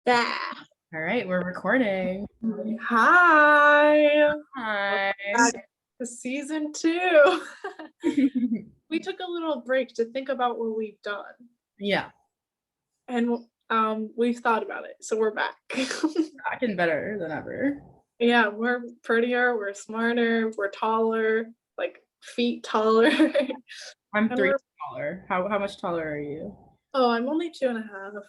Yeah. All right, we're recording. Hi. Hi. Back to season 2. We took a little break to think about what we've done. Yeah. And we've thought about it, so we're back. Back and better than ever. Yeah, we're prettier, we're smarter, we're taller, like feet taller. I'm And 3 taller. How much taller are you? Oh, I'm only 2.5.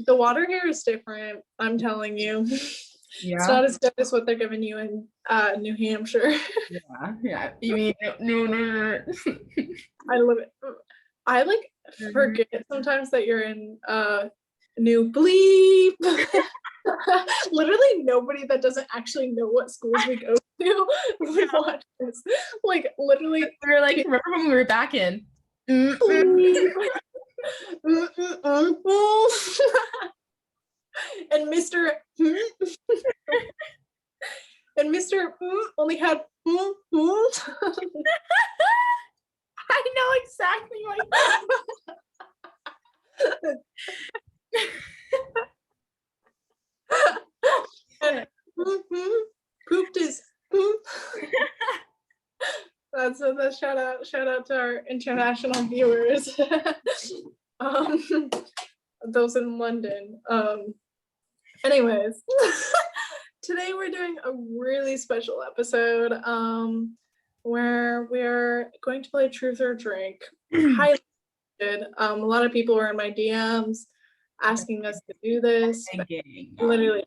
The water here is different, I'm telling you. Yeah. It's not as good as what they're giving you in New Hampshire. Yeah. You mean no. I love it. I forget sometimes that you're in New Bleep. Literally nobody that doesn't actually know what schools we go to would watch this. Like literally we were like, remember when we were back in? And Mr. and Mr. only had I know exactly and pooped his poop. That's a shout out to our international viewers. Those in London. Anyways, today we're doing a really special episode where we're going to play Truth or Drink. Highly good. A lot of people were in my DMs asking us to do this. Literally,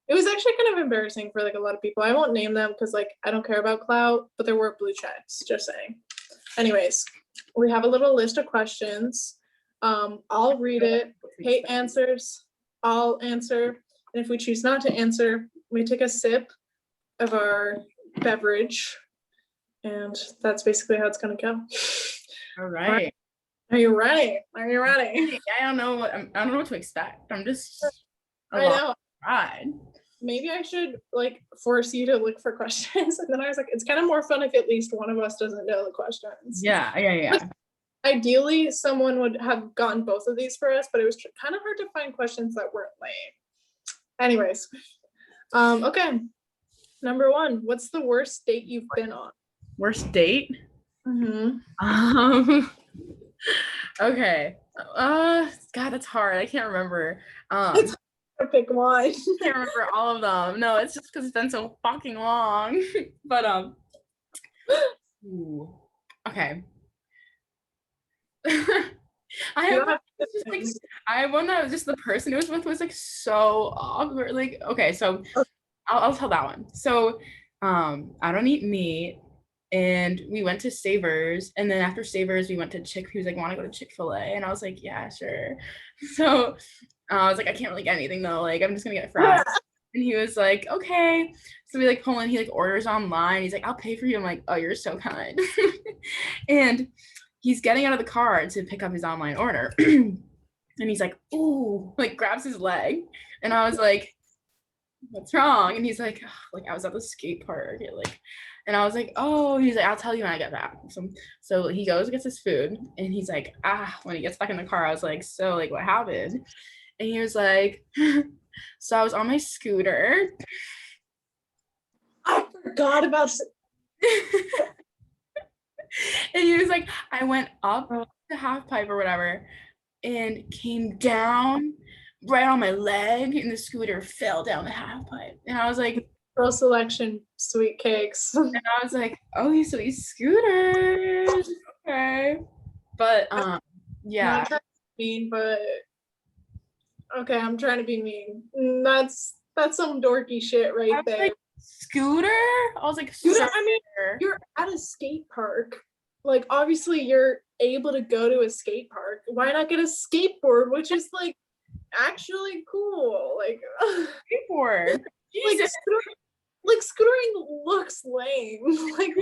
it was actually kind of embarrassing for like a lot of people. I won't name them because like I don't care about clout, but there were blue checks, just saying. Anyways, we have a little list of questions. I'll read it. Kate answers, I'll answer, and if we choose not to answer, we take a sip of our beverage, and that's basically how it's gonna go. All right. Are you ready? Are you ready? I don't know what to expect. I'm just I know. Right. Maybe I should like force you to look for questions. And then I was like, it's kind of more fun if at least one of us doesn't know the questions. Yeah. But ideally, someone would have gotten both of these for us, but it was kind of hard to find questions that weren't lame. Anyways, okay. Number 1, what's the worst date you've been on? Worst date? Mm-hmm. Okay. God, that's hard. I can't remember. It's hard to pick one. I can't remember all of them. No, it's just because it's been so fucking long. But okay. I wanna just the person who was with was like so awkward. Like, okay, so I'll tell that one. So I don't eat meat. And we went to Savers, and then after Savers, we went to he was like, want to go to Chick-fil-A? And I was like, yeah, sure. So I was like, I can't really get anything though. Like, I'm just gonna get fries. And he was like, okay. So we like pull in, he like orders online. He's like, I'll pay for you. I'm like, oh, you're so kind. And he's getting out of the car to pick up his online order. And he's like, ooh, like grabs his leg. And I was like, what's wrong? And he's like, oh, like I was at the skate park. And I was like, oh, he's like, I'll tell you when I get back. So he goes and gets his food, and he's like, when he gets back in the car, I was like, so like what happened? And he was like, so I was on my scooter. I forgot about And he was like, I went up the half pipe or whatever and came down right on my leg, and the scooter fell down the half pipe. And I was like, Girl Selection sweet cakes. And I was like, oh, these sweet scooters. Okay. But yeah. Not trying to be mean, but okay, I'm trying to be mean. That's some dorky shit right there. Like, scooter? I was like, scooter. I mean, you're at a skate park. Like, obviously, you're able to go to a skate park. Why not get a skateboard, which is like actually cool? Like skateboard. Like scootering looks lame. Like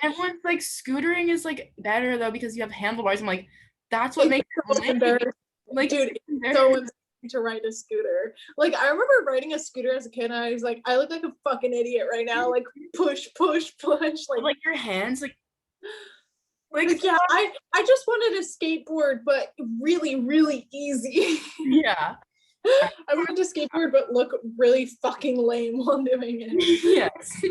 everyone's like scootering is like better though because you have handlebars. I'm like, that's what makes it like, dude, it's so insane to ride a scooter. Like, I remember riding a scooter as a kid, and I was like, I look like a fucking idiot right now. Like, push. Like your hands, like yeah. I just wanted a skateboard, but really, really easy. Yeah. I wanted to skateboard but look really fucking lame while doing it. Yes.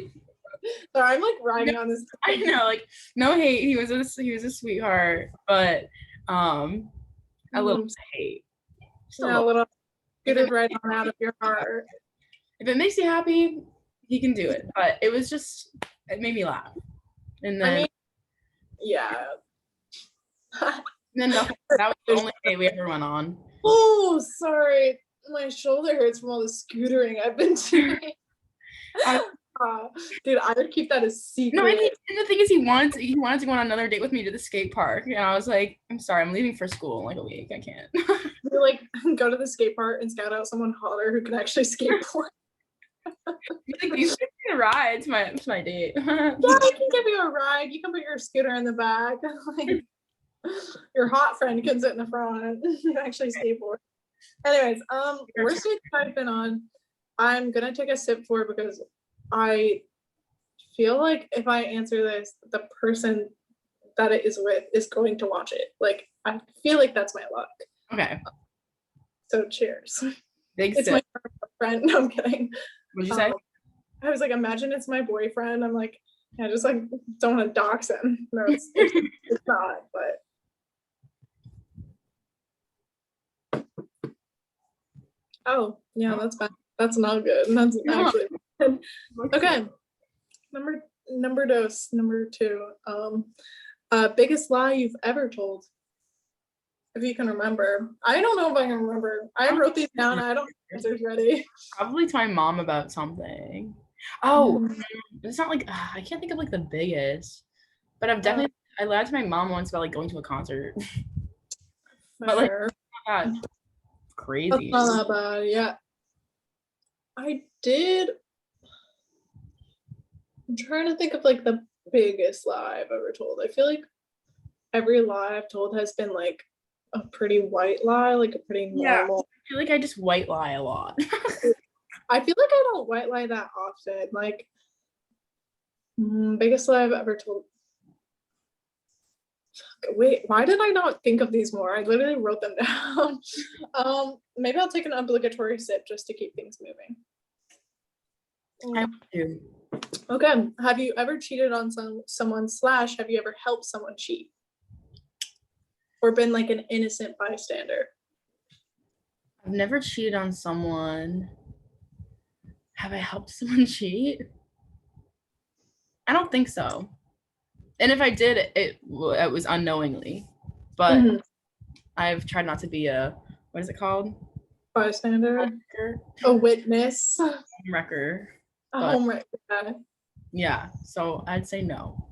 So I'm like riding on this. I know, like, no hate. He was a sweetheart, but a little hate. Just a little scooted right on out of your heart. If it makes you happy, he can do it. But it made me laugh. And then, yeah. Then nothing. That was the only day we ever went on. Oh, sorry. My shoulder hurts from all the scootering I've been doing. Dude, I would keep that a secret. No, and the thing is, he wanted to go on another date with me to the skate park, and I was like, I'm sorry, I'm leaving for school in like a week. I can't. You like go to the skate park and scout out someone hotter who can actually skateboard. Like, you can ride to my date. Yeah, I can give you a ride. You can put your scooter in the back. Like, your hot friend can sit in the front. You actually skateboard. Anyways, worst dates I've been on. I'm gonna take a sip for it because I feel like if I answer this, the person that it is with is going to watch it. Like, I feel like that's my luck. Okay. So cheers. Big it's sip. my friend. No, I'm kidding. What'd you say? I was like, imagine it's my boyfriend. I'm like, I just like don't want to dox him. No, it's not, but oh yeah, that's bad. That's not good. That's actually bad. Okay. Number two. Biggest lie you've ever told. If you can remember. I don't know if I can remember. I wrote these down. I don't have answers ready. Probably to my mom about something. Oh, it's not like I can't think of like the biggest, but I lied to my mom once about like going to a concert. But like, oh my God, crazy. That's not that bad. Yeah, I did. I'm trying to think of like the biggest lie I've ever told. I feel like every lie I've told has been like a pretty white lie, like a pretty normal. I feel like I just white lie a lot. I feel like I don't white lie that often. Like, biggest lie I've ever told. Wait, why did I not think of these more? I literally wrote them down. Maybe I'll take an obligatory sip just to keep things moving. I do. Okay. Have you ever cheated on someone / have you ever helped someone cheat? Or been like an innocent bystander? I've never cheated on someone. Have I helped someone cheat? I don't think so. And if I did, it was unknowingly. But I've tried not to be a, what is it called? Bystander? A witness? Home wrecker. A home wrecker. Yeah, so I'd say no.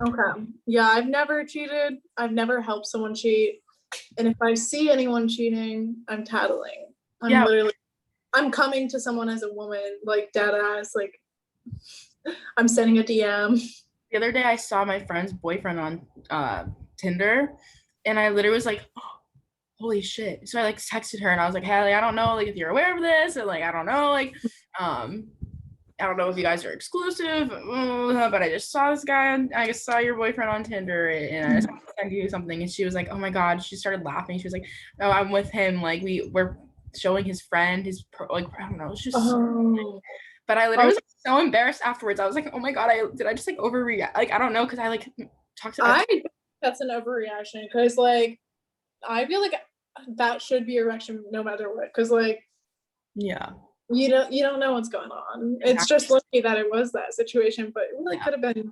Okay. Yeah, I've never cheated. I've never helped someone cheat. And if I see anyone cheating, I'm tattling. I'm coming to someone as a woman, like dead ass, like I'm sending a DM. The other day I saw my friend's boyfriend on Tinder, and I literally was like, oh, holy shit. So I like texted her and I was like, hey, like, I don't know like if you're aware of this, or like I don't know, like I don't know if you guys are exclusive, but I just saw this guy and I just saw your boyfriend on Tinder and I just want to send you something. And she was like, oh my God. She started laughing. She was like, no, I'm with him. Like we're showing his friend, like, I don't know. It's just but I literally was so embarrassed afterwards. I was like, oh my God, did I just like overreact? Like, I don't know. Cause I like talked to I think that's an overreaction. Cause like, I feel like that should be a reaction no matter what. Cause like, yeah. You don't know what's going on. It's just lucky that it was that situation, but it really could have been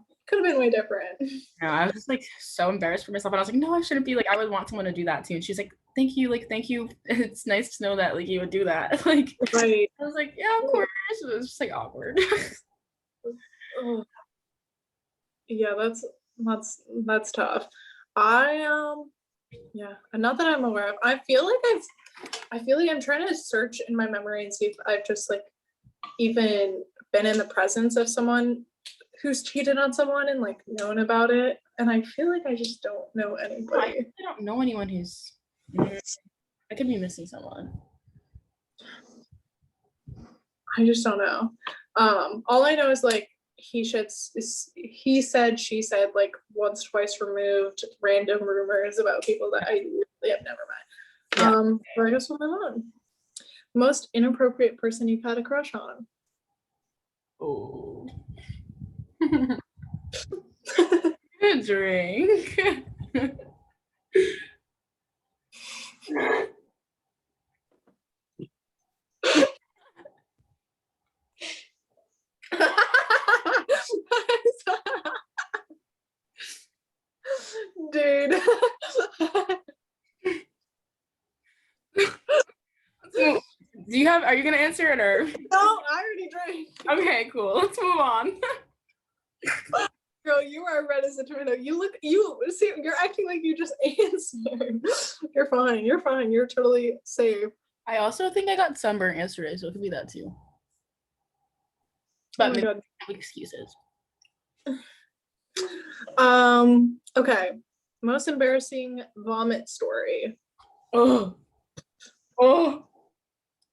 way different. No, I was just like so embarrassed for myself, and I was like, no, I shouldn't be. Like, I would want someone to do that too. And she's like, thank you, it's nice to know that like you would do that. Like, right. I was like, yeah, of course. It was just like awkward. Yeah, that's tough. Yeah, not that I'm aware of. I feel like I'm trying to search in my memory and see if I've just like even been in the presence of someone who's cheated on someone and like known about it. And I feel like I just don't know anybody. I don't know anyone who's. I could be missing someone. I just don't know. All I know is like he said, she said, like once, twice removed, random rumors about people that I really have never met. But I guess we'll move on. Most inappropriate person you've had a crush on. Oh. Good drink. Dude. So, are you gonna answer it or? No, I already drank. Okay, cool. Let's move on. Girl, you are red as a tomato. You see, you're acting like you just answered. You're fine. You're fine. You're totally safe. I also think I got sunburnt yesterday, so it could be that too. Oh But my maybe god. excuses. Okay. Most embarrassing vomit story. Oh,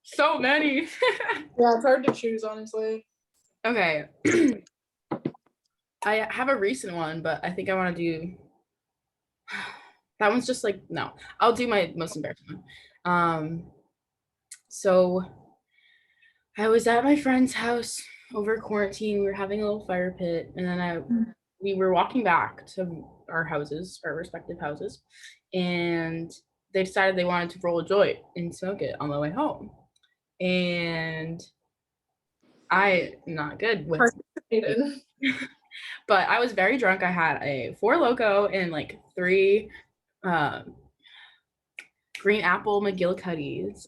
so many. Yeah, it's hard to choose, honestly. Okay. I have a recent one, but I think I want to do that one's just like no. I'll do my most embarrassing one. So I was at my friend's house over quarantine. We were having a little fire pit, and then we were walking back to our houses, our respective houses, and they decided they wanted to roll a joint and smoke it on the way home. And I not good with but I was very drunk. I had a 4 Loko and like 3 green apple McGillicuddies,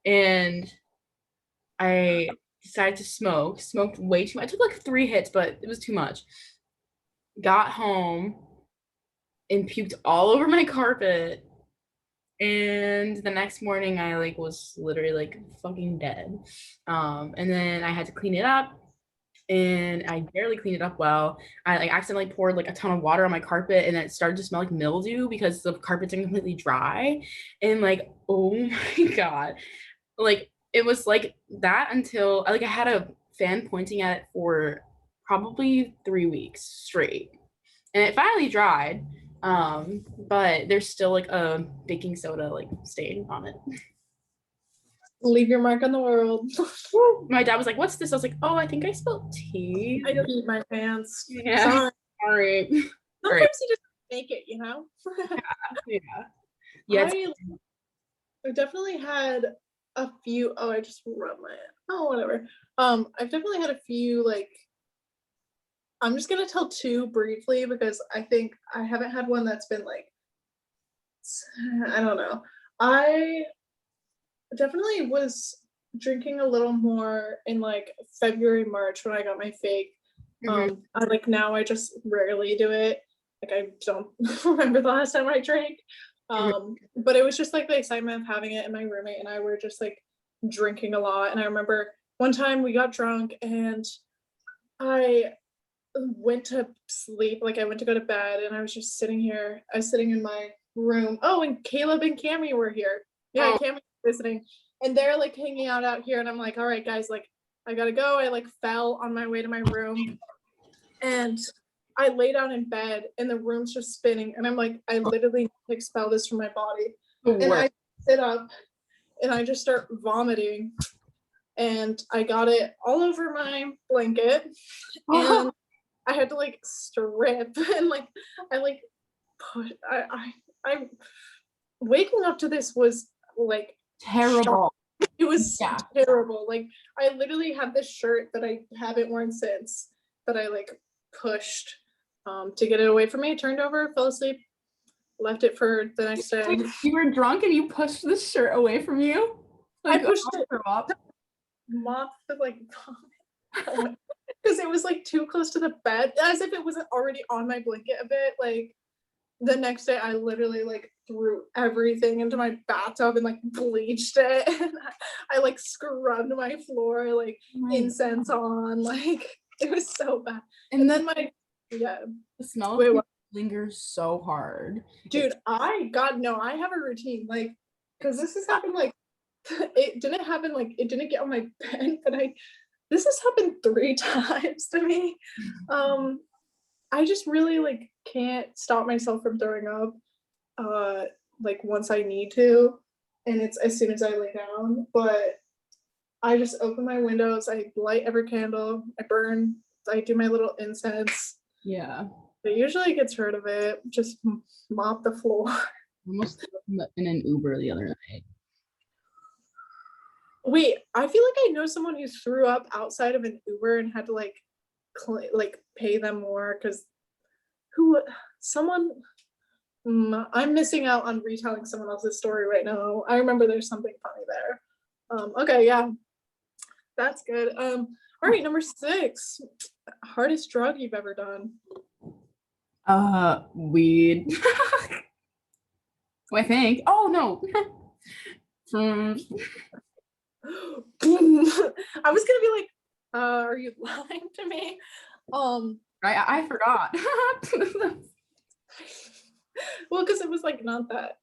and I decided to smoked way too much. I took like 3 hits, but it was too much. Got home and puked all over my carpet, and the next morning I like was literally like fucking dead. And then I had to clean it up, and I barely cleaned it up well. I like accidentally poured like a ton of water on my carpet, and it started to smell like mildew because the carpet's completely dry. And like, oh my god, like it was like that until like I had a fan pointing at it for probably 3 weeks straight, and it finally dried. But there's still like a baking soda like stain on it. Leave your mark on the world. My dad was like, "What's this?" I was like, "Oh, I think I spilled tea." I peed my pants. Yeah. Sorry. Sometimes you just make it, you know? Yeah. I definitely had a few. Oh, I just rubbed my. Oh, whatever. I've definitely had a few. Like, I'm just gonna tell 2 briefly because I think I haven't had one that's been like. I don't know. I definitely was drinking a little more in like February, March when I got my fake. I like now I just rarely do it. Like I don't remember the last time I drank. But it was just like the excitement of having it, and my roommate and I were just like drinking a lot. And I remember one time we got drunk and I went to sleep, like I went to go to bed, and I was just sitting here. I was sitting in my room. Oh, and Caleb and Cammy were here. Yeah, Cammy was visiting, and they're like hanging out here, and I'm like, all right, guys, like I gotta go. I like fell on my way to my room, and I lay down in bed, and the room's just spinning, and I'm like, I literally expel this from my body, and I sit up, and I just start vomiting, and I got it all over my blanket, and I had to like strip and like I like push I waking up to this was like terrible. It was terrible. Like I literally have this shirt that I haven't worn since that I like pushed to get it away from me, turned over, fell asleep, left it for the next day. Wait, you were drunk and you pushed the shirt away from you? Like, I pushed it up. Mop the like because it was like too close to the bed, as if it wasn't already on my blanket a bit. Like the next day I literally like threw everything into my bathtub and like bleached it, and I like scrubbed my floor, like incense on, like it was so bad. And then the smell lingers so hard, dude. I have a routine, like, because this has happened, like it didn't happen, like it didn't get on my bed, but this has happened 3 times to me. I just really like can't stop myself from throwing up like once I need to, and it's as soon as I lay down. But I just open my windows, I light every candle, I do my little incense. Yeah. It usually gets rid of it. Just mop the floor. Almost in an Uber the other night. Wait, I feel like I know someone who threw up outside of an Uber and had to like pay them more because I'm missing out on retelling someone else's story right now. I remember there's something funny there. Okay, yeah, that's good. All right, number 6, hardest drug you've ever done. Weed. I think. Oh no. I was gonna be like, are you lying to me? I forgot. Well, because it was like not that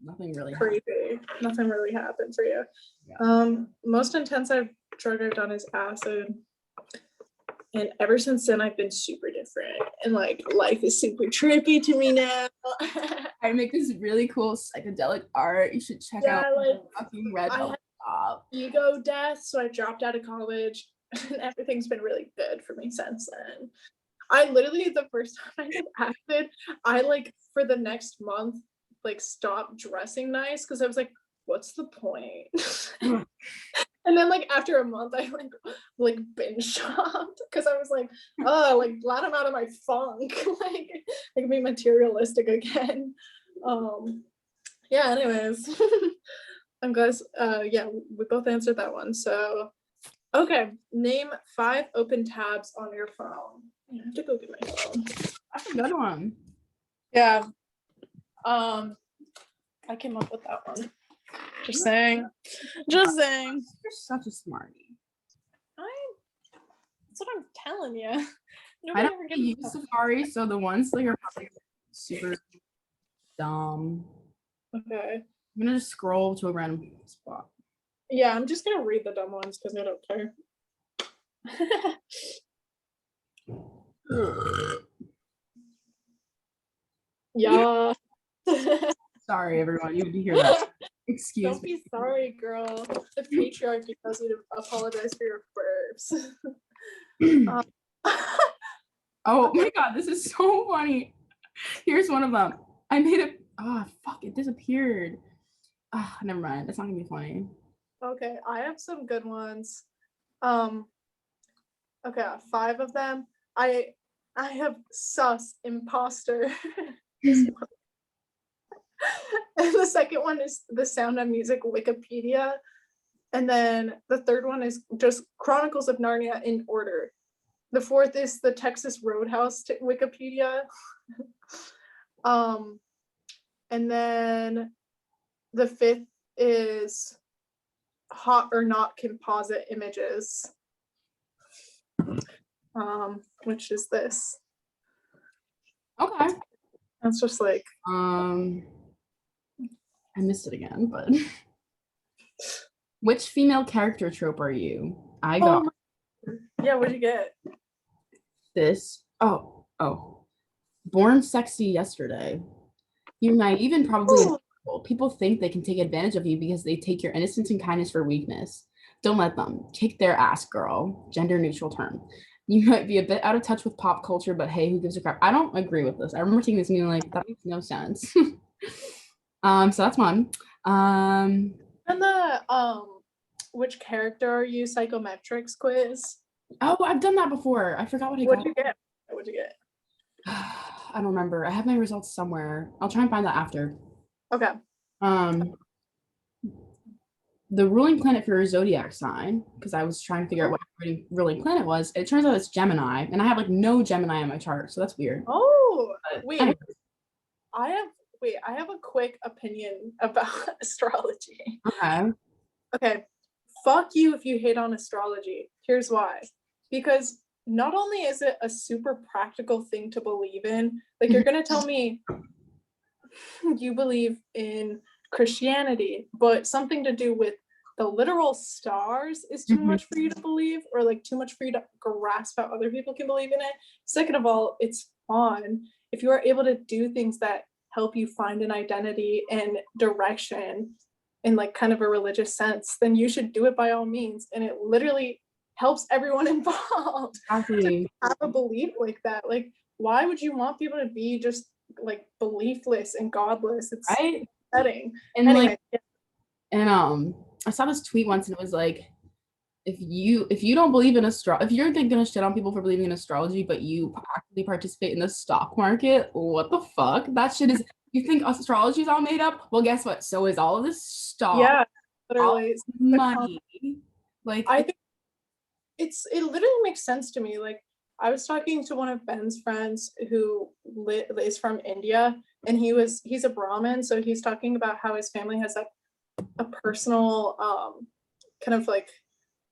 nothing really crazy. happened. Nothing really happened for you. Yeah. Most intense drug I've done is acid. And ever since then, I've been super different. And like life is super trippy to me now. I make this really cool psychedelic art. You should check out like fucking Red Velvet Top. Ego death, so I dropped out of college, and everything's been really good for me since then. I literally, the first time I did acid, I like for the next month like stopped dressing nice because I was like, what's the point? And then like after a month I like binge shopped because I was like, oh, like glad I'm out of my funk. like be materialistic again. Yeah, anyways. I'm glad yeah, we both answered that one. So okay, name 5 open tabs on your phone. I have to go get my phone. That's a good one. Yeah. I came up with that one. Just saying. You're such a smarty. That's what I'm telling you. I don't use Safari, so the ones that are probably super dumb. Okay. I'm gonna just scroll to a random spot. Yeah, I'm just gonna read the dumb ones because I don't care. Yeah. Sorry, everyone. You had to hear that. Excuse Don't be sorry, girl. The patriarchy tells you to apologize for your burps. Oh my god, this is so funny. Here's one of them. I made it. Oh, fuck, it disappeared. Oh, never mind. That's not gonna be funny. Okay, I have some good ones. Okay, 5 of them. I have sus imposter. And the second one is the Sound of Music Wikipedia. And then the third one is just Chronicles of Narnia in order. The fourth is the Texas Roadhouse Wikipedia. And then the 5th is hot or not composite images. Which is this. Okay. That's just like I missed it again, but which female character trope are you? I got yeah, what'd you get? this. Oh. Born sexy yesterday. You're naive and probably people think they can take advantage of you because they take your innocence and kindness for weakness. Don't let them. Kick their ass, girl. Gender neutral term. You might be a bit out of touch with pop culture, but hey, who gives a crap? I don't agree with this. I remember taking this and being like, that makes no sense. So that's one. And the which character are you psychometrics quiz? Oh, I've done that before. I forgot what I got. What'd you get? I don't remember. I have my results somewhere. I'll try and find that after. Okay. The ruling planet for your zodiac sign, because I was trying to figure out what ruling planet was. It turns out it's Gemini, and I have like no Gemini on my chart, so that's weird. Oh, but wait. Anyways. I have a quick opinion about astrology. Okay. Fuck you if you hate on astrology. Here's why. Because not only is it a super practical thing to believe in, like you're gonna tell me you believe in Christianity, but something to do with the literal stars is too much for you to believe, or like too much for you to grasp how other people can believe in it. Second of all, it's fun. If you are able to do things that help you find an identity and direction, in like kind of a religious sense, then you should do it by all means. And it literally helps everyone involved Exactly. to have a belief like that. Like, why would you want people to be just like beliefless and godless? It's Right. upsetting. And Anyway, like, and I saw this tweet once, and it was like, if you don't believe in if you're gonna shit on people for believing in astrology, but you actively participate in the stock market, what the fuck? That shit is. You think astrology is all made up? Well, guess what? So is all of this stock. yeah, All literally, money. Like, I think it literally makes sense to me. Like, I was talking to one of Ben's friends who is from India, and he's a Brahmin, so he's talking about how his family has a personal kind of like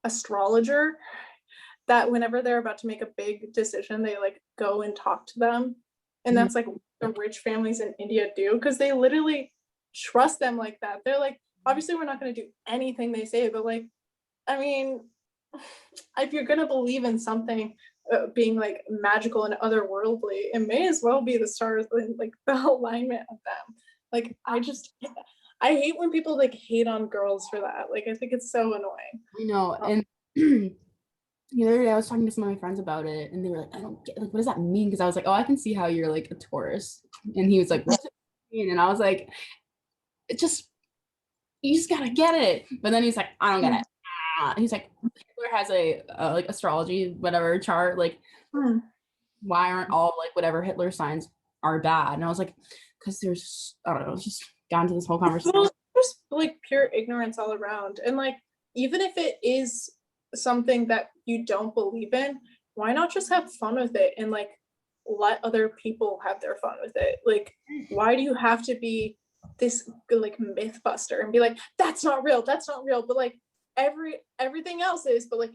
astrologer that whenever they're about to make a big decision, they like go and talk to them. And that's like what the rich families in India do, because they literally trust them like that. They're like, obviously we're not going to do anything they say, but like, I mean, if you're going to believe in something being like magical and otherworldly, it may as well be the stars, like the alignment of them. Like, I hate when people like hate on girls for that. Like, I think it's so annoying. I know. And the other day I was talking to some of my friends about it, and they were like, I don't get, like, what does that mean? Because I was like, oh, I can see how you're like a Taurus. And he was like, what does it mean? And I was like, it just, you just gotta get it. But then he's like, I don't get it. He's like, Hitler has a like astrology, whatever chart. Like, why aren't all like whatever Hitler signs are bad? And I was like, because there's, I don't know, it's just got into this whole conversation. Well, just like pure ignorance all around. And like, even if it is something that you don't believe in, why not just have fun with it and like let other people have their fun with it? Like, why do you have to be this like myth buster and be like, that's not real, but like everything else is, but like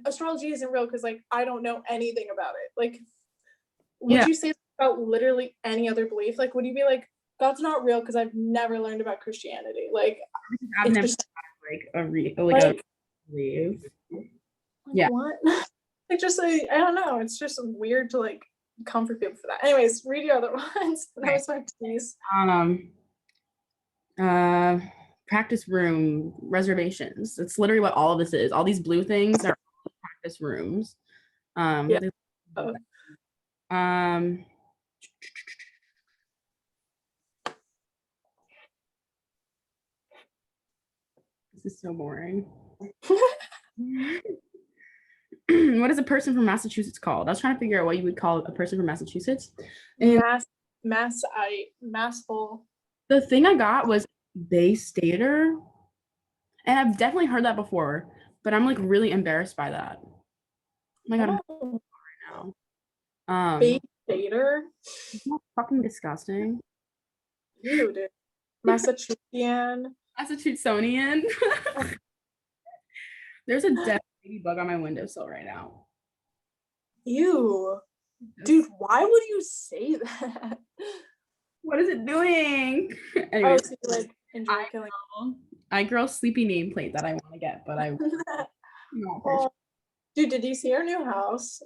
astrology isn't real because like I don't know anything about it. Like, would you say about literally any other belief? Like, would you be like, God's not real because I've never learned about Christianity? Like, I've never just, like a belief. Yeah. What? Like, just like, I don't know. It's just weird to like comfort people for that. Anyways, read your other ones. That was my piece. Practice room reservations. It's literally what all of this is. All these blue things are practice rooms. Yeah. This is so boring. What is a person from Massachusetts called? I was trying to figure out what you would call a person from Massachusetts. And Masshole. The thing I got was Bay Stater. And I've definitely heard that before, but I'm like really embarrassed by that. Oh my god, I'm right now. Bay Stater? Isn't that fucking disgusting? Ew, dude. Massachusettsian. Massachusettsian. There's a dead baby bug on my windowsill right now. Ew. Dude, why would you say that? What is it doing? Anyways, so you, like, enjoy killing. I girl sleepy nameplate that I want to get, but I dude, did you see our new house?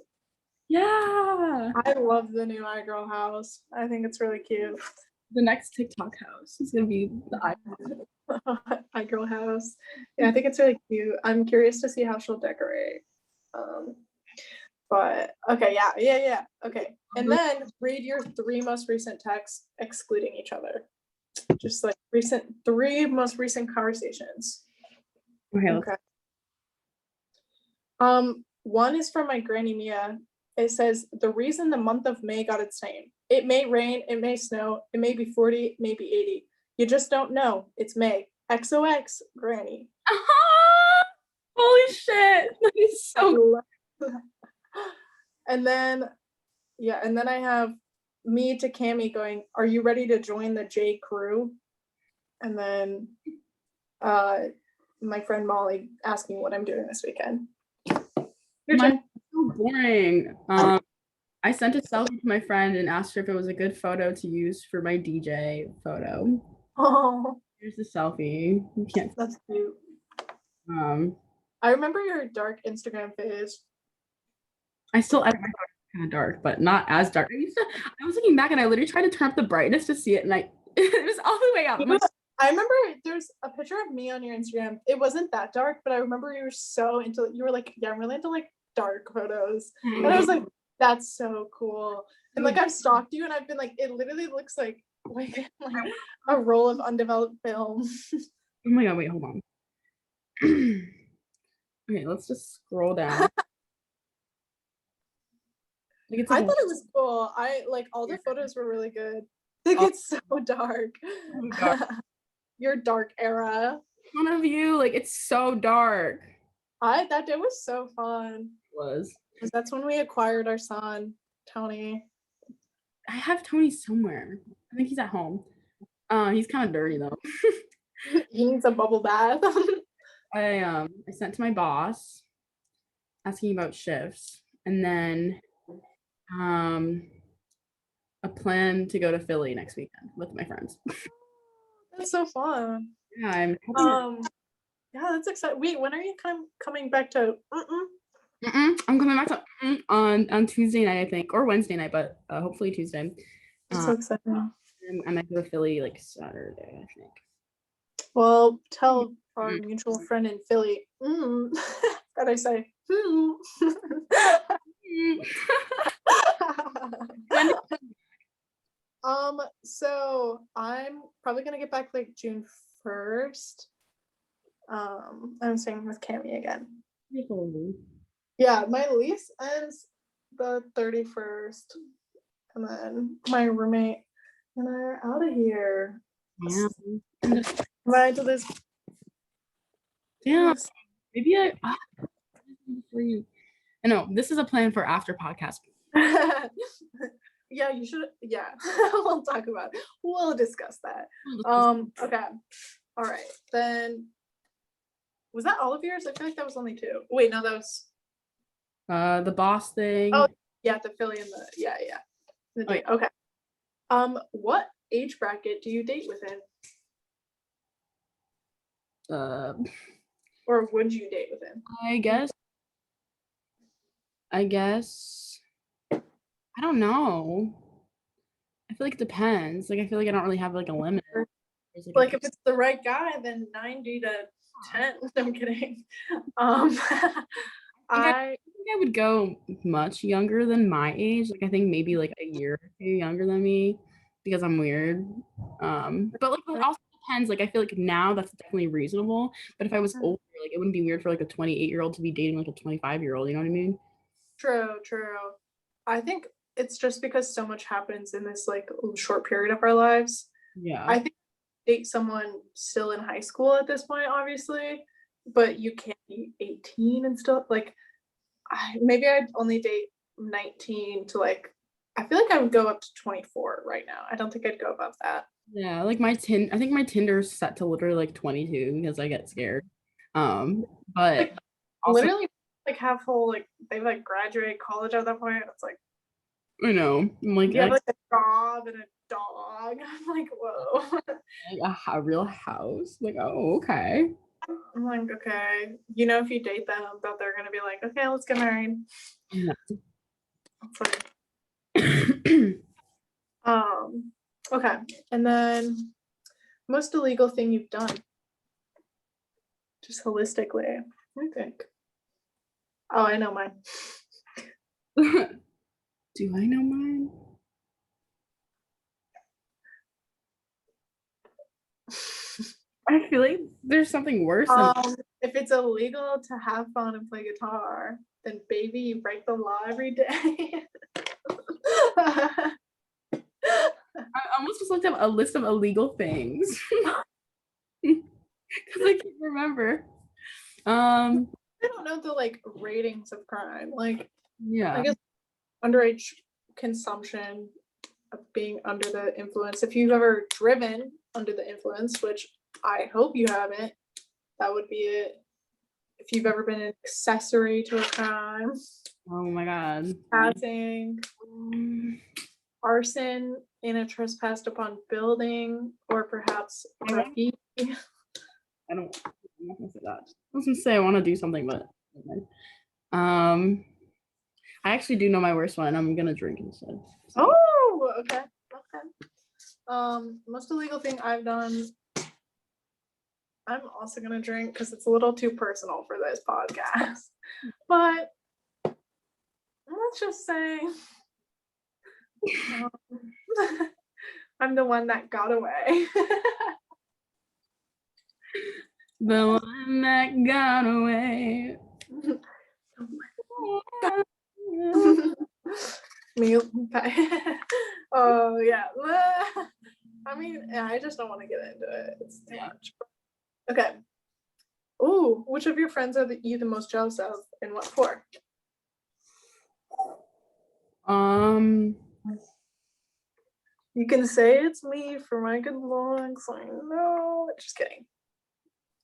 Yeah. I love the new iGirl house. I think it's really cute. The next TikTok house is gonna be the iGirl house. Yeah, I think it's really cute. I'm curious to see how she'll decorate. But okay, yeah. Okay. And then read your 3 most recent texts excluding each other. Just like 3 most recent conversations. Okay. One is from my granny Mia. It says, the reason the month of May got its name. It may rain, it may snow, it may be 40, it may be 80. You just don't know. It's May. XOX, Granny. Holy shit. That is so And then I have me to Cami going, are you ready to join the J crew? And then my friend Molly asking what I'm doing this weekend. Your turn. So boring. I sent a selfie to my friend and asked her if it was a good photo to use for my DJ photo. Oh, here's the selfie. You can't. That's cute. I remember your dark Instagram phase. I still edit my photos kind of dark, but not as dark. I was looking back and I literally tried to turn up the brightness to see it, and it was all the way up. I remember there's a picture of me on your Instagram. It wasn't that dark, but I remember you were so into, you were like, yeah, I'm really into like dark photos. And I was like, that's so cool. And like I've stalked you and I've been like, it literally looks like a roll of undeveloped film. Oh my god, wait, hold on. Okay, let's just scroll down. Like it's I like thought it was cool. I like all the photos were really good. Like it's so dark. Your dark era. one of you, like it's so dark. That day was so fun. It was. Because that's when we acquired our son, Tony. I have Tony somewhere. I think he's at home. He's kind of dirty though. He needs a bubble bath. I sent to my boss asking about shifts, and then a plan to go to Philly next weekend with my friends. That's so fun. Yeah, I'm yeah, that's exciting. Wait, when are you coming back to I'm coming back to on Tuesday night, I think, or Wednesday night, but hopefully Tuesday. I'm so excited. I might go to Philly like Saturday, I think. Well, tell our mutual friend in Philly. That I say. So I'm probably gonna get back like June 1st. I'm staying with Cammie again. Yeah, my lease ends the 31st, and then my roommate and I are out of here. Yeah. Right to this. Yeah. Maybe I know this is a plan for after podcast. Yeah, you should. Yeah, we'll talk about it. We'll discuss that. Okay. All right. Then was that all of yours? I feel like that was only 2. Wait, no, that was the boss thing. Oh, yeah, the Philly and the yeah. The date. Okay. What age bracket do you date within? Or would you date within? I guess I don't know. I feel like it depends. Like I feel like I don't really have like a limit. Like if it's the right guy, then 90 to 10. I'm kidding. I think I would go much younger than my age. Like I think maybe like a year or 2 younger than me because I'm weird. But like it also depends. Like I feel like now that's definitely reasonable. But if I was older, like it wouldn't be weird for like a 28-year-old to be dating like a 25-year-old. You know what I mean? True. I think it's just because so much happens in this like short period of our lives. Yeah. I think date someone still in high school at this point, obviously, but you can't be 18 and still like maybe I'd only date 19 to like I feel like I would go up to 24 right now. I don't think I'd go above that. Yeah, like I think my Tinder's set to literally like 22 because I get scared. But like, also, literally like have whole like they like graduate college at that point. It's like I know. I'm like you have like a job and a dog. I'm like, whoa. Like a real house. Like, oh, okay. I'm like, okay. You know, if you date them, that they're gonna be like, okay, let's get married. Yeah. Okay. And then most illegal thing you've done. Just holistically. I think. Oh, I know mine. Do I know mine? I feel like there's something worse. If it's illegal to have fun and play guitar, then baby, you break the law every day. I almost just looked up a list of illegal things because I can't remember. I don't know the like ratings of crime. Like, yeah, I guess underage consumption of being under the influence. If you've ever driven under the influence, which I hope you haven't, that would be it. If you've ever been an accessory to a crime. Oh my god. Passing. Arson in a trespassed upon building, or perhaps graffiti. I'm not gonna say that. I was gonna say I want to do something, but I actually do know my worst one. I'm gonna drink instead. So. Oh, okay. Most illegal thing I've done I'm also gonna drink because it's a little too personal for this podcast. But let's just say um, I'm the one that got away. The one that got away. Me. Oh yeah. I mean, I just don't want to get into it. It's too much. Okay. Ooh, which of your friends are you the most jealous of, and what for? You can say it's me for my good looks. I know. Just kidding.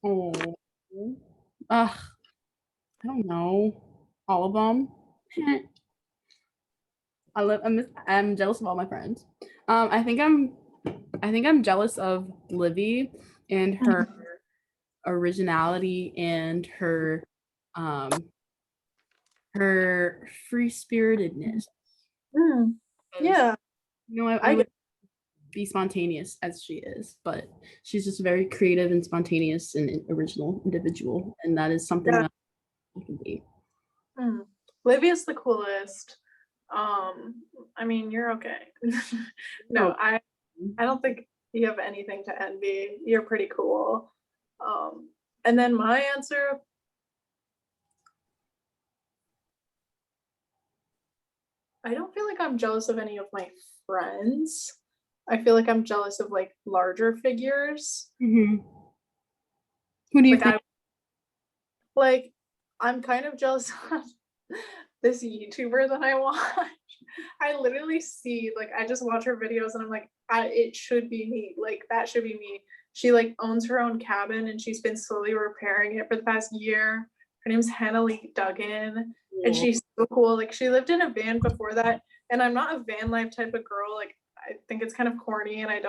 Oh. I don't know. All of them. I'm jealous of all my friends. I think I'm jealous of Livy and her originality and her free spiritedness. Yeah. You know, I would be spontaneous as she is, but she's just a very creative and spontaneous and original individual, and that is something that I can be. Livia's the coolest. I mean, you're okay. No, I don't think you have anything to envy. You're pretty cool. And then my answer, I don't feel like I'm jealous of any of my friends. I feel like I'm jealous of like larger figures. Mm-hmm. Who do you think? I'm kind of jealous of this YouTuber that I watch. I literally see, like, I just watch her videos and I'm like, it should be me. Like, that should be me. She like owns her own cabin and she's been slowly repairing it for the past year. Her name's Hannah Lee Duggan, and she's so cool. Like, she lived in a van before that, and I'm not a van life type of girl. Like, I think it's kind of corny, and it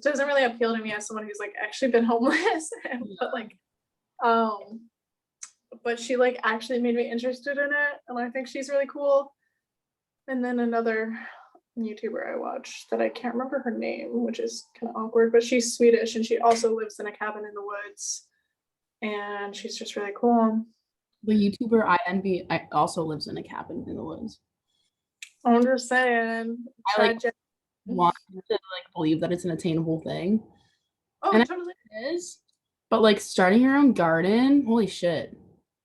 doesn't really appeal to me as someone who's like actually been homeless. But she like actually made me interested in it, and I think she's really cool. And then another YouTuber I watch that I can't remember her name, which is kind of awkward, but she's Swedish and she also lives in a cabin in the woods, and she's just really cool. The YouTuber I envy also lives in a cabin in the woods. I'm just saying. I want to believe that it's an attainable thing. Oh, and totally it is. But like starting your own garden, holy shit!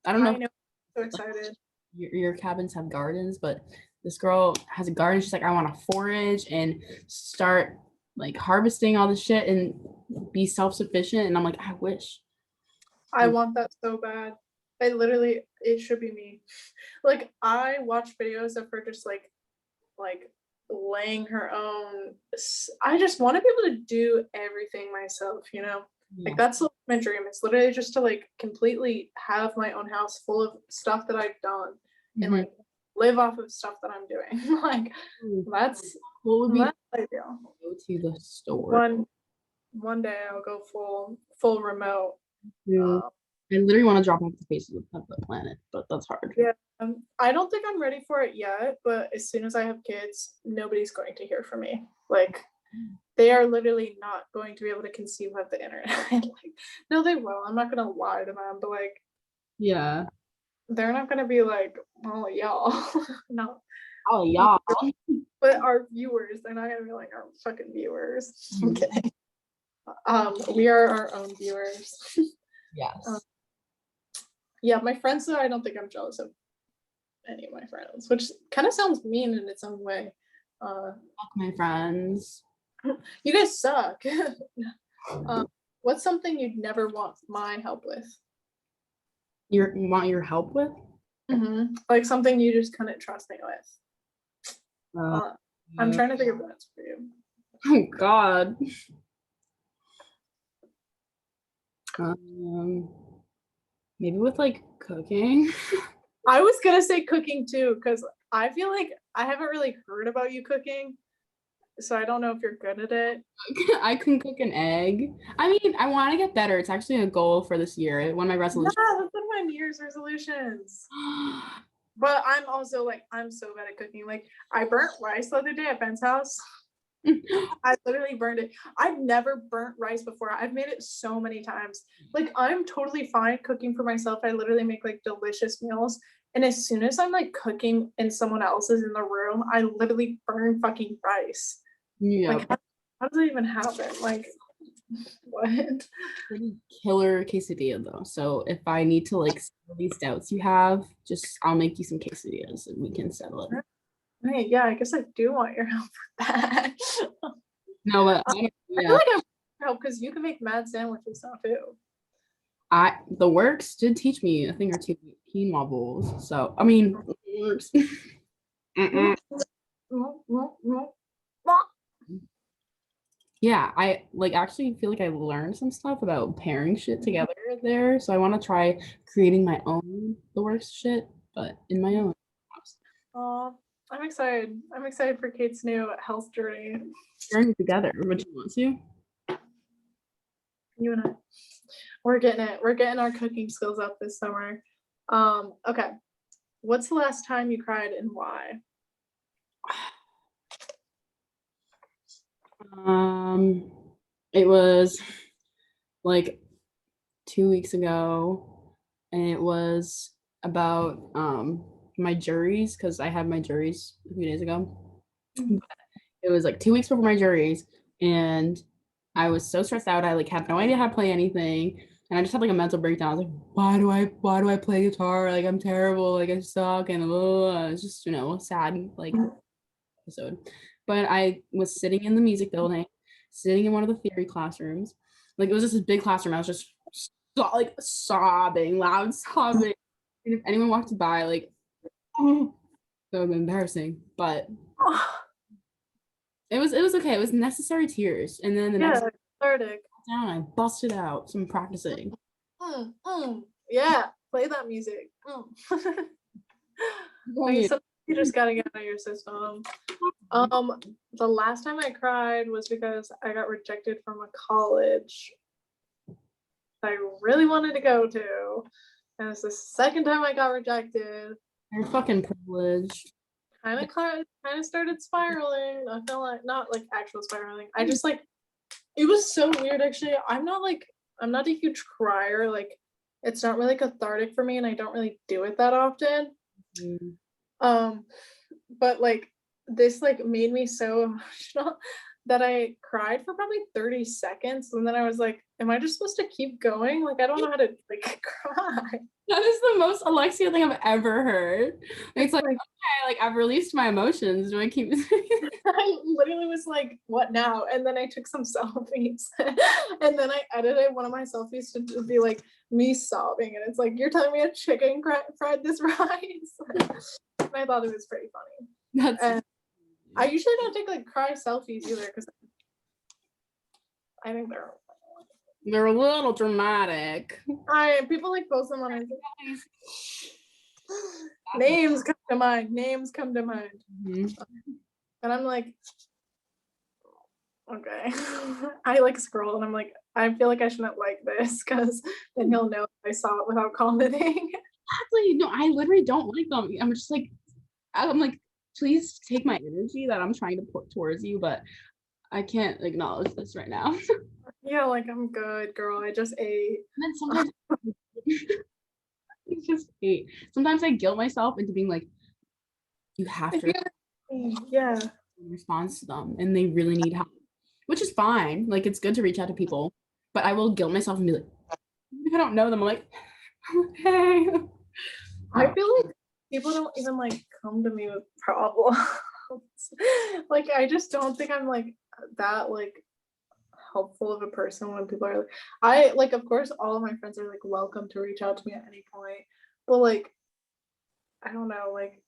I don't know. I know. So excited. Your cabins have gardens, but this girl has a garden. She's like, I want to forage and start like harvesting all this shit and be self-sufficient. And I'm like, I wish. I want that so bad. It should be me. Like, I watch videos of her just like laying her own. I just want to be able to do everything myself, you know? Yeah. Like, that's my dream. It's literally just to like completely have my own house full of stuff that I've done and like live off of stuff that I'm doing. Like, that's what would be ideal. Go to the store. One day I'll go full remote. Yeah. I literally want to drop off the face of the planet, but that's hard. Yeah. I don't think I'm ready for it yet, but as soon as I have kids, nobody's going to hear from me. Like, they are literally not going to be able to conceive of the internet. Like, no, they will. I'm not gonna lie to them, but like, yeah, they're not gonna be like, oh y'all, no. Oh y'all. But our viewers, they're not gonna be like our fucking viewers. I'm kidding. We are our own viewers. Yes. Yeah, my friends though, I don't think I'm jealous of any of my friends, which kind of sounds mean in its own way. Fuck my friends. You guys suck. What's something you'd never want my help with? You want your help with? Mm-hmm. Like something you just couldn't trust me with. I'm trying to think of that for you. Oh God. Maybe with like cooking. I was gonna say cooking too, because I feel like I haven't really heard about you cooking, so I don't know if you're good at it. I can cook an egg. I mean, I want to get better. It's actually a goal for this year. One of my resolutions. Yeah, that's one of my New Year's resolutions. But I'm also like, I'm so bad at cooking. Like, I burnt rice the other day at Ben's house. I literally burned it. I've never burnt rice before. I've made it so many times. Like, I'm totally fine cooking for myself. I literally make like delicious meals. And as soon as I'm like cooking and someone else is in the room, I literally burn fucking rice. Yeah. Like, how does it even happen? Like, what? Pretty killer quesadilla though. So if I need to like settle these doubts you have, just I'll make you some quesadillas and we can settle it. Right, yeah, I guess I do want your help with that. No, but I feel yeah, like I want your help because you can make mad sandwiches now too. the works did teach me a thing or two about quinoa bowls. So I mean, works. Yeah, I like actually feel like I learned some stuff about pairing shit together there. So I want to try creating my own the works shit, but in my own house. Oh, I'm excited. I'm excited for Kate's new health journey. Pairing it together. Would you want to? You and I, we're getting it. We're getting our cooking skills up this summer. Okay. What's the last time you cried and why? It was like 2 weeks ago, and it was about my juries because I had my juries a few days ago. It was like 2 weeks before my juries, and I was so stressed out. I like had no idea how to play anything, and I just had like a mental breakdown. I was like, why do I play guitar? Like I'm terrible. Like I suck, and it's just sad like episode. But I was sitting in the music building, sitting in one of the theory classrooms. Like it was just a big classroom. I was just like sobbing, loud sobbing. And if anyone walked by, like, that would have been embarrassing. But it was okay. It was necessary tears. And then the next cathartic. down, I busted out some practicing. Yeah, play that music. You just gotta get out of your system. The last time I cried was because I got rejected from a college I really wanted to go to, and it's the second time I got rejected. You're fucking privileged. Kind of started spiraling. I feel like not like actual spiraling. I just like it was so weird actually. I'm not a huge crier. Like it's not really cathartic for me, and I don't really do it that often. But like this like made me so emotional that I cried for probably 30 seconds, and then I was like, am I just supposed to keep going? Like I don't know how to like cry. That is the most Alexia thing I've ever heard. It's like, okay, like I've released my emotions. Do I keep I literally was like, what now? And then I took some selfies. And then I edited one of my selfies to be like me sobbing. And it's like, you're telling me a chicken fried this rice? And I thought it was pretty funny. And I usually don't take like cry selfies either because I think they're a little dramatic. People like post them on names come to mind. Mm-hmm. And I'm like, okay. I like scroll and I'm like, I feel like I shouldn't like this because then he'll know if I saw it without commenting. Exactly. No, I literally don't like them. I'm just like, please take my energy that I'm trying to put towards you, but I can't acknowledge this right now. Yeah, like I'm good, girl. I just ate. And then sometimes it's just ate. Sometimes I guilt myself into being like, you have to in response to them, and they really need help, which is fine. Like it's good to reach out to people, but I will guilt myself and be like, if I don't know them, I'm like, okay. I feel like people don't even like come to me with problems. Like I just don't think I'm like that like helpful of a person when people are like of course all of my friends are like welcome to reach out to me at any point, but like I don't know, like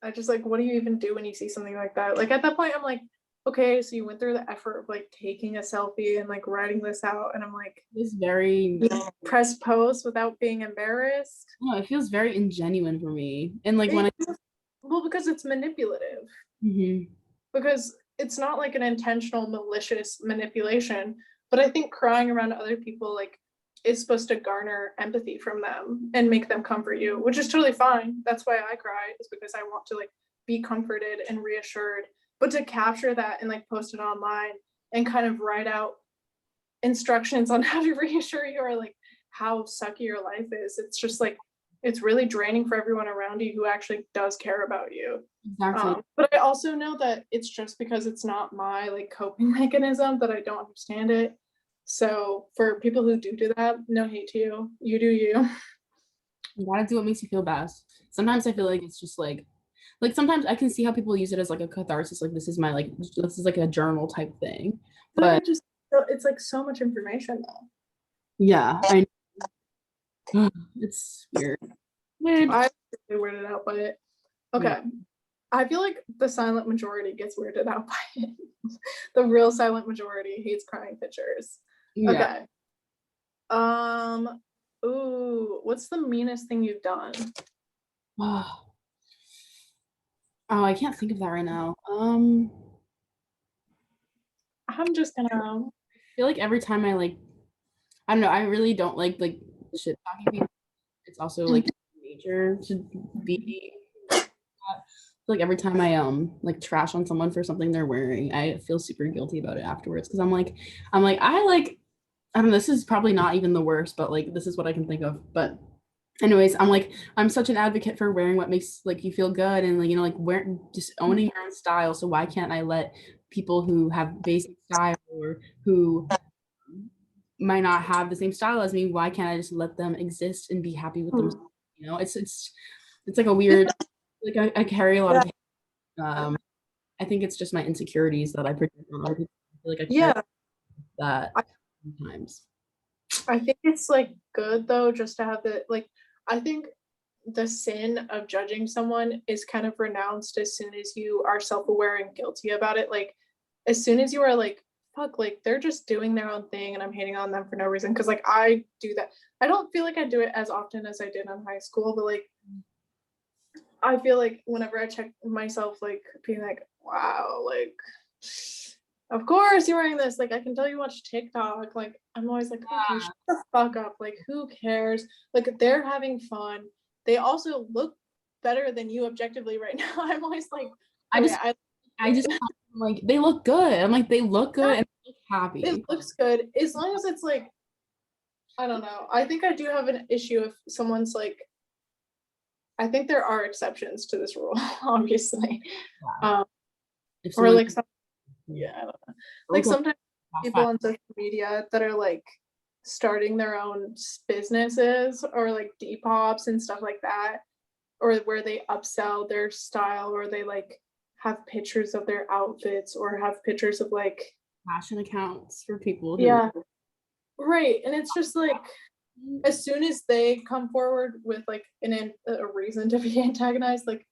I just like what do you even do when you see something like that? Like at that point I'm like, okay, so you went through the effort of like taking a selfie and like writing this out, and I'm like, it's very press post without being embarrassed. No, it feels very ingenuine for me, and like well, because it's manipulative. Mm-hmm. Because it's not like an intentional malicious manipulation, but I think crying around other people like is supposed to garner empathy from them and make them comfort you, which is totally fine. That's why I cry, is because I want to like be comforted and reassured but to capture that and like post it online and kind of write out instructions on how to reassure you or like how sucky your life is, it's just like it's really draining for everyone around you who actually does care about you. Exactly. But I also know that it's just because it's not my like coping mechanism that I don't understand it. So for people who do that, no hate to you. You do you. You gotta do what makes you feel best. Sometimes I feel like it's just like sometimes I can see how people use it as like a catharsis, like this is my like this is like a journal type thing. But It's like so much information though. yeah, it's weird. I'm really weirded out by it. Okay. Yeah. I feel like the silent majority gets weirded out by it. The real silent majority hates crying pictures. Yeah. Okay. Ooh, what's the meanest thing you've done? Oh, I can't think of that right now. I'm just gonna I feel like every time I like, I don't know, I really don't like shit talking people. It's also like nature to be. Like every time I like trash on someone for something they're wearing, I feel super guilty about it afterwards because I don't know, this is probably not even the worst, but like this is what I can think of. But anyways, I'm such an advocate for wearing what makes like you feel good and like like wearing just owning your own style. So why can't I let people who have basic style or who might not have the same style as me, why can't I just let them exist and be happy with themselves? It's like a weird like I carry a lot of I think it's just my insecurities that I project on other people. I feel like I carry that sometimes. I think it's like good though just to have the like I think the sin of judging someone is kind of renounced as soon as you are self-aware and guilty about it. Like as soon as you are like fuck, like they're just doing their own thing and I'm hating on them for no reason, because like I do that. I don't feel like I do it as often as I did in high school, but like I feel like whenever I check myself, like being like, wow, like, of course you're wearing this. Like, I can tell you watch TikTok. Like, I'm always like, okay, shut the fuck up. Like, who cares? Like, they're having fun. They also look better than you objectively right now. I'm always like, I just like they look good. I'm like, they look good and they look happy. It looks good as long as it's like, I don't know. I think I do have an issue if someone's like, I think there are exceptions to this rule, obviously. Wow. Or like some, yeah, I don't know. Like sometimes people on social media that are like starting their own businesses or like Depop and stuff like that, or where they upsell their style, or they like have pictures of their outfits or have pictures of like fashion accounts for people who yeah, right. And it's just like as soon as they come forward with like a reason to be antagonized, like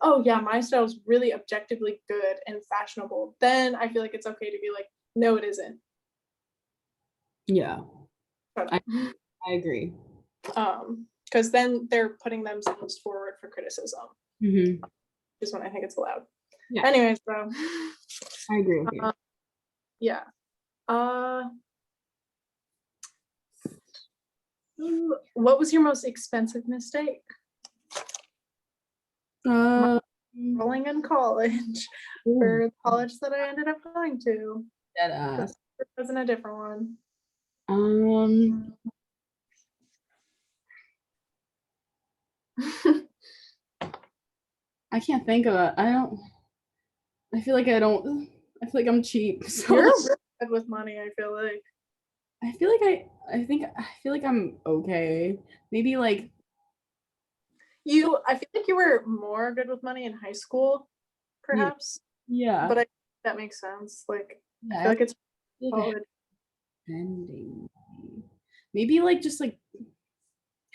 oh yeah, my style is really objectively good and fashionable, then I feel like it's okay to be like, no it isn't. Yeah, I agree. Because then they're putting themselves forward for criticism, is when I think it's allowed. Yeah. Anyways, bro, I agree with you. Yeah. What was your most expensive mistake? Enrolling in college for the college that I ended up going to. It wasn't a different one. I can't think of it. I feel like I'm cheap. So you're really good with money, I feel like. I feel like I'm okay. Maybe like I feel like you were more good with money in high school, perhaps. Yeah. But that makes sense. Like I feel like it's college. Maybe like just like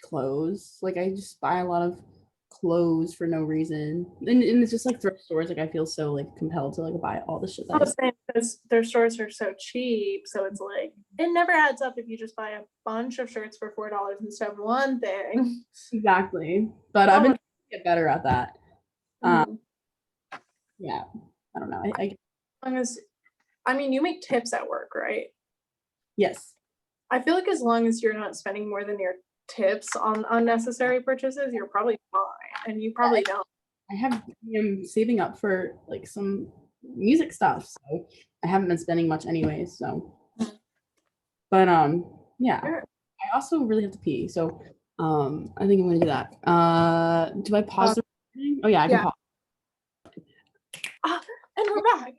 clothes. Like I just buy a lot of clothes for no reason, and it's just like thrift stores. Like I feel so like compelled to like buy all the shit. Because their stores are so cheap, so it's like it never adds up if you just buy a bunch of shirts for $4 instead of one thing. Exactly, but I've been trying to get better at that. Yeah, I don't know. I mean, you make tips at work, right? Yes. I feel like as long as you're not spending more than your tips on unnecessary purchases, you're probably fine, and you probably don't. I'm saving up for like some music stuff. So I haven't been spending much anyways. So, but yeah. Sure. I also really have to pee. So I think I'm gonna do that. Do I pause the recording? Oh yeah, I can pause. And we're back.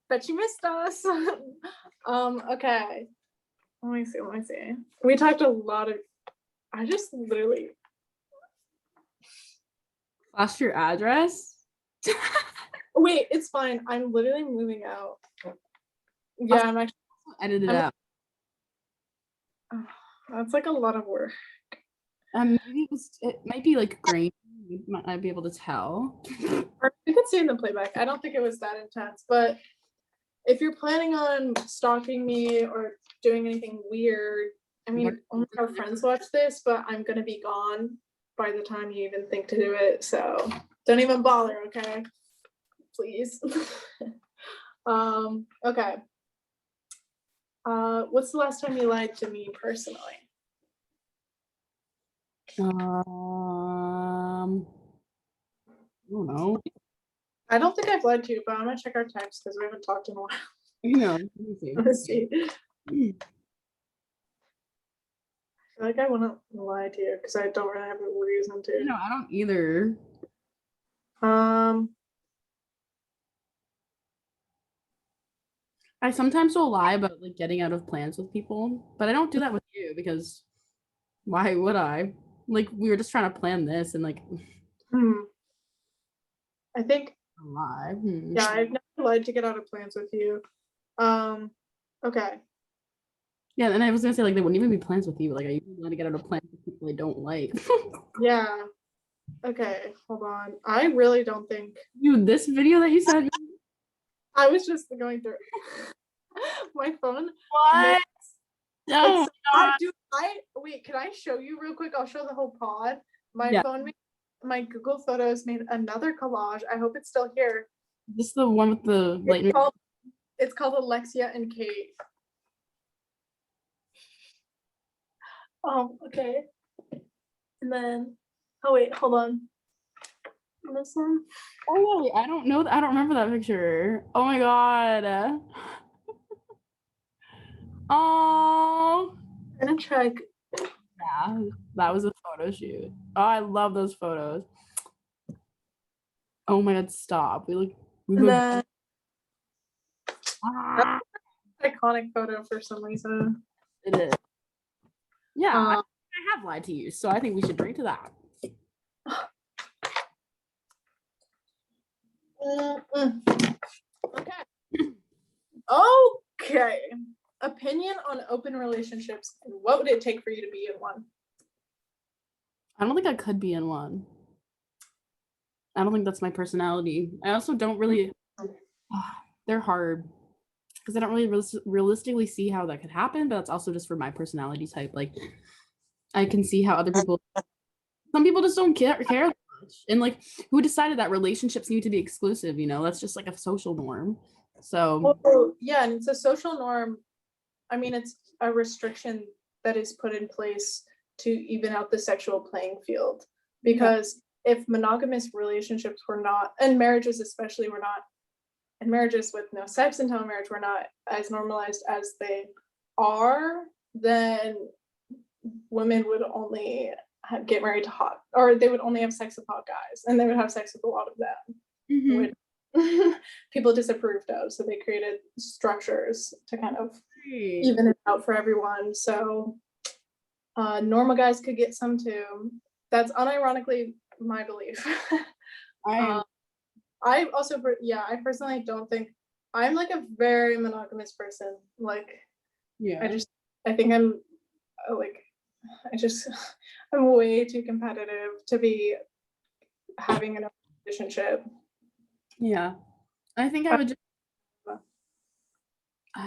Bet you missed us. Okay. Let me see. We talked a lot of I just literally Flash your address. wait, it's fine. I'm literally moving out. Yeah, I'm actually edit it out. That's like a lot of work. Maybe it might be like grainy. You might not be able to tell. Or you could see in the playback. I don't think it was that intense, but if you're planning on stalking me or doing anything weird, I mean, only our friends watch this, but I'm gonna be gone by the time you even think to do it. So don't even bother, okay? Please. Okay. What's the last time you lied to me personally? I don't know. I don't think I've lied to you, but I'm gonna check our text because we haven't talked in a while. You know, Let's see. I feel like I wouldn't lie to you because I don't really have a reason to. No, I don't either. I sometimes will lie about like getting out of plans with people, but I don't do that with you because why would I? Like we were just trying to plan this and like I think lie. Yeah, I've never lied to get out of plans with you. Okay. Yeah, and I was gonna say like they wouldn't even be plans with you. Like I usually lie to get out of plans with people I don't like. Yeah. Okay, hold on. I really don't think Dude, this video that you sent me. I was just going through my phone. What? No. Wait, can I show you real quick? I'll show the whole pod. My phone my Google Photos made another collage. I hope it's still here. This is the one with the lightning. It's called Alexia and Kate. Okay. And then, oh wait, hold on. This one. Oh wait, I don't know. I don't remember that picture. Oh my god. Oh. I'm gonna check. Yeah, that was a photo shoot. Oh, I love those photos. Oh my god, stop. We look. Iconic photo for some reason. It is. Yeah, I have lied to you, so I think we should drink to that. Okay. Opinion on open relationships. What would it take for you to be in one? I don't think I could be in one. I don't think that's my personality. I also don't really. They're hard because I don't really realistically see how that could happen, but that's also just for my personality type. Like, I can see how other people. Some people just don't care that much, and like, who decided that relationships need to be exclusive? You know, that's just like a social norm. So. Well, yeah, and it's a social norm. I mean, it's a restriction that is put in place to even out the sexual playing field. Because if monogamous relationships were not, and marriages especially were not, and marriages with no sex until marriage were not as normalized as they are, then women would only get married to hot, or they would only have sex with hot guys, and they would have sex with a lot of them, which people disapproved of. So they created structures to kind of even it out for everyone. So normal guys could get some too. That's unironically my belief. I also, I personally don't think I'm like a very monogamous person. Like, I think I'm like, I'm way too competitive to be having a relationship. Yeah, I think I would just.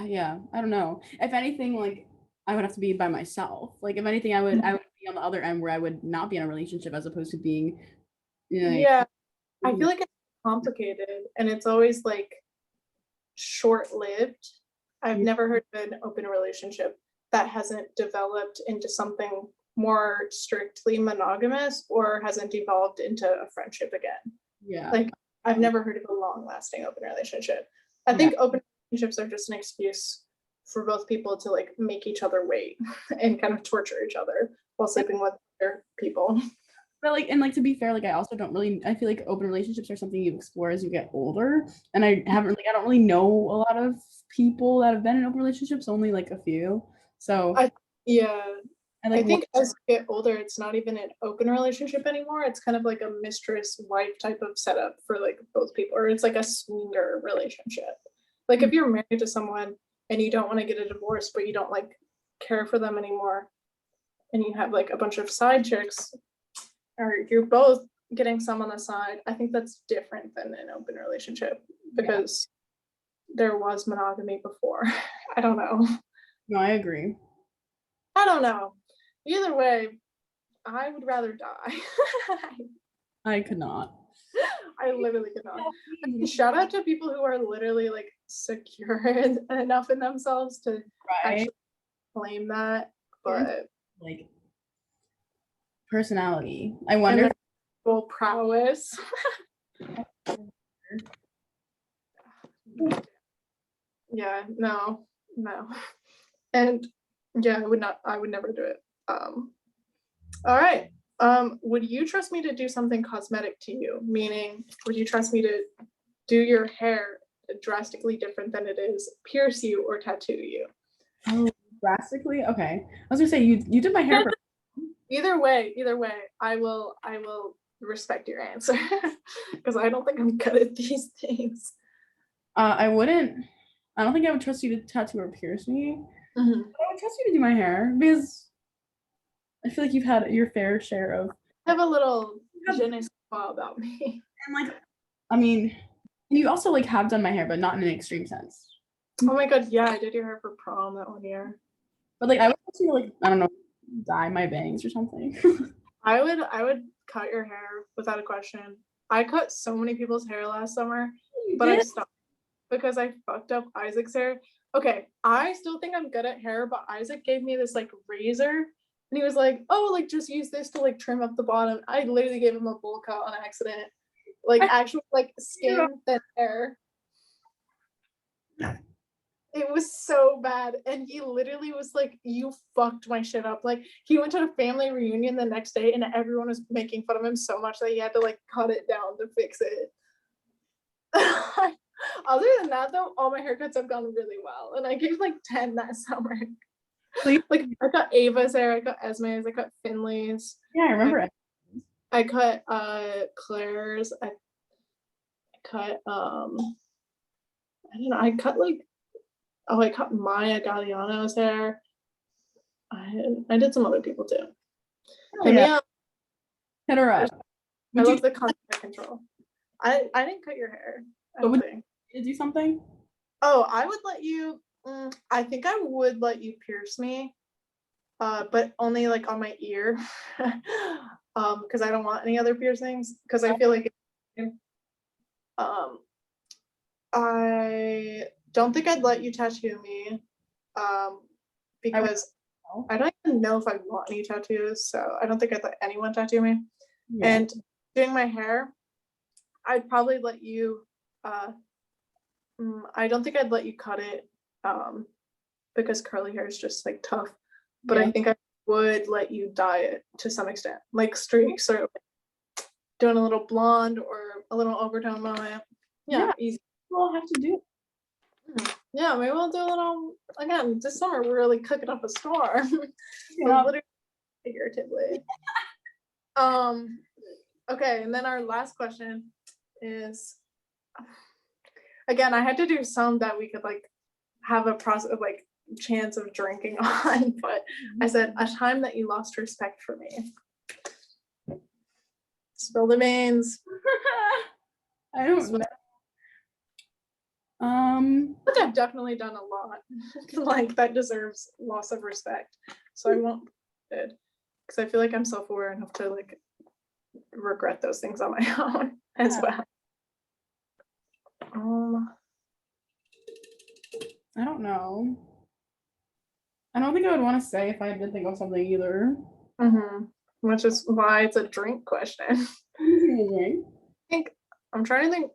Yeah, I don't know. If anything, like I would have to be by myself. Like if anything, I would be on the other end where I would not be in a relationship as opposed to being. Yeah, I feel like it's complicated and it's always like short-lived. I've never heard of an open relationship that hasn't developed into something more strictly monogamous or hasn't evolved into a friendship again. Yeah. Like I've never heard of a long-lasting open relationship. I think open relationships are just an excuse for both people to like make each other wait and kind of torture each other while sleeping with other people. But like, and like to be fair, like I also don't really. I feel like open relationships are something you explore as you get older, and I don't really know a lot of people that have been in open relationships. Only like a few. So Yeah. I think as you get older, it's not even an open relationship anymore. It's kind of like a mistress-wife type of setup for like both people, or it's like a swinger relationship. Like if you're married to someone and you don't want to get a divorce, but you don't like care for them anymore, and you have like a bunch of side chicks, or you're both getting some on the side, I think that's different than an open relationship because there was monogamy before. I don't know. No, I agree. I don't know. Either way, I would rather die. I could not. I literally could not. I mean, shout out to people who are literally like secure enough in themselves to actually claim that, but like personality. I wonder. Full prowess. Yeah, no. And yeah, I would never do it. All right. Would you trust me to do something cosmetic to you? Meaning, would you trust me to do your hair drastically different than it is, pierce you, or tattoo you? Oh, drastically? Okay. I was gonna say you did my hair. Either way, I will respect your answer because I don't think I'm good at these things. I don't think I would trust you to tattoo or pierce me. Mm-hmm. But I would trust you to do my hair because I feel like you've had your fair share of. I have a little je ne sais quoi about me. And like, I mean, you also like have done my hair, but not in an extreme sense. Oh my god, yeah, I did your hair for prom that one year. But like, I would trust you to like, I don't know, dye my bangs or something. I would cut your hair without a question. I cut so many people's hair last summer, but I stopped because I fucked up Isaac's hair. Okay, I still think I'm good at hair, but Isaac gave me this like razor and he was like, oh, like just use this to like trim up the bottom. I literally gave him a bowl cut on accident. Like actual like skin thin hair. It was so bad. And he literally was like, you fucked my shit up. Like he went to a family reunion the next day and everyone was making fun of him so much that he had to like cut it down to fix it. Other than that though, all my haircuts have gone really well. And I gave like 10 that summer. Like I cut Ava's hair, I cut Esme's, I cut Finley's. Yeah, I remember it. I cut Claire's. I cut I don't know, I cut like I cut Maya Galliano's hair. I did some other people too. Hit me up. Hit her up. I love the content control. I didn't cut your hair. Would you do something? Oh, I would let you. I think I would let you pierce me, but only like on my ear, because I don't want any other piercings. Because I feel like, I don't think I'd let you tattoo me, because I don't even know if I want any tattoos. So I don't think I'd let anyone tattoo me. Yeah. And doing my hair, I'd probably let you. I don't think I'd let you cut it, because curly hair is just like tough. But I think I would let you dye it to some extent, like streaks or like doing a little blonde or a little overtone moment. Yeah, easy. We'll have to do. Yeah, maybe we'll do a little again this summer. We're really cooking up a storm, literally, figuratively. Okay, and then our last question is, again, I had to do some that we could like have a process of like chance of drinking on, but I said a time that you lost respect for me. Spill the beans. I don't know. Which I've definitely done a lot. Like that deserves loss of respect. So I won't do it because I feel like I'm self-aware enough to like regret those things on my own as well. I don't know. I don't think I would want to say if I did think of something either. Which is why it's a drink question. I think I'm trying to think.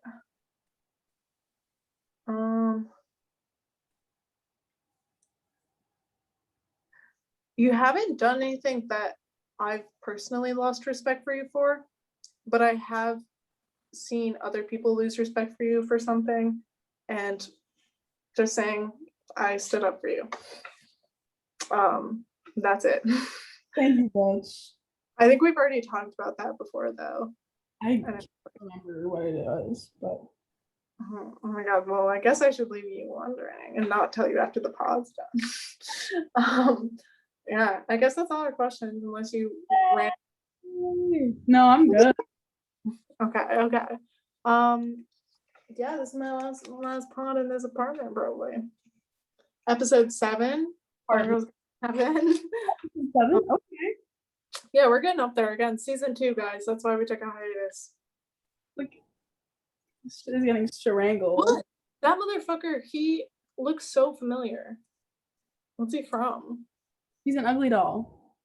You haven't done anything that I've personally lost respect for you for, but I have seen other people lose respect for you for something, and just saying I stood up for you. That's it. Thank you, bitch. I think we've already talked about that before, though. I can't remember what it was, but oh my god, well, I guess I should leave you wondering and not tell you after the pod's done. Yeah, I guess that's all our questions, unless you ran. No, I'm good. Okay. Yeah, this is my last pod in this apartment, probably. Episode 7. Seven? Okay. Yeah, we're getting up there again. Season 2, guys. That's why we took a hiatus. Like, this shit is getting strangled. What? That motherfucker, he looks so familiar. What's he from? He's an ugly doll.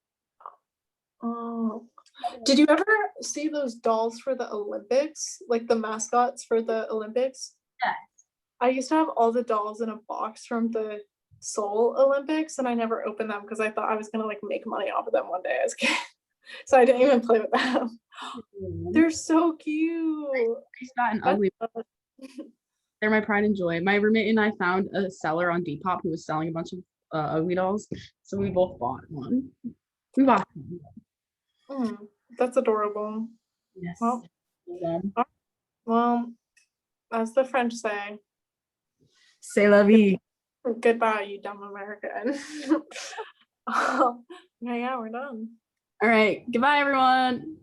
Oh. Did you ever see those dolls for the Olympics? Like the mascots for the Olympics? Yeah. I used to have all the dolls in a box from the Seoul Olympics, and I never opened them because I thought I was gonna like make money off of them one day as a kid. So I didn't even play with them. They're so cute. He's got an ugly. They're my pride and joy. My roommate and I found a seller on Depop who was selling a bunch of ugly dolls, so we both bought one. We bought one. That's adorable. Yes. Well, as the French say, c'est la vie. Goodbye, you dumb American. Yeah, we're done. All right. Goodbye, everyone.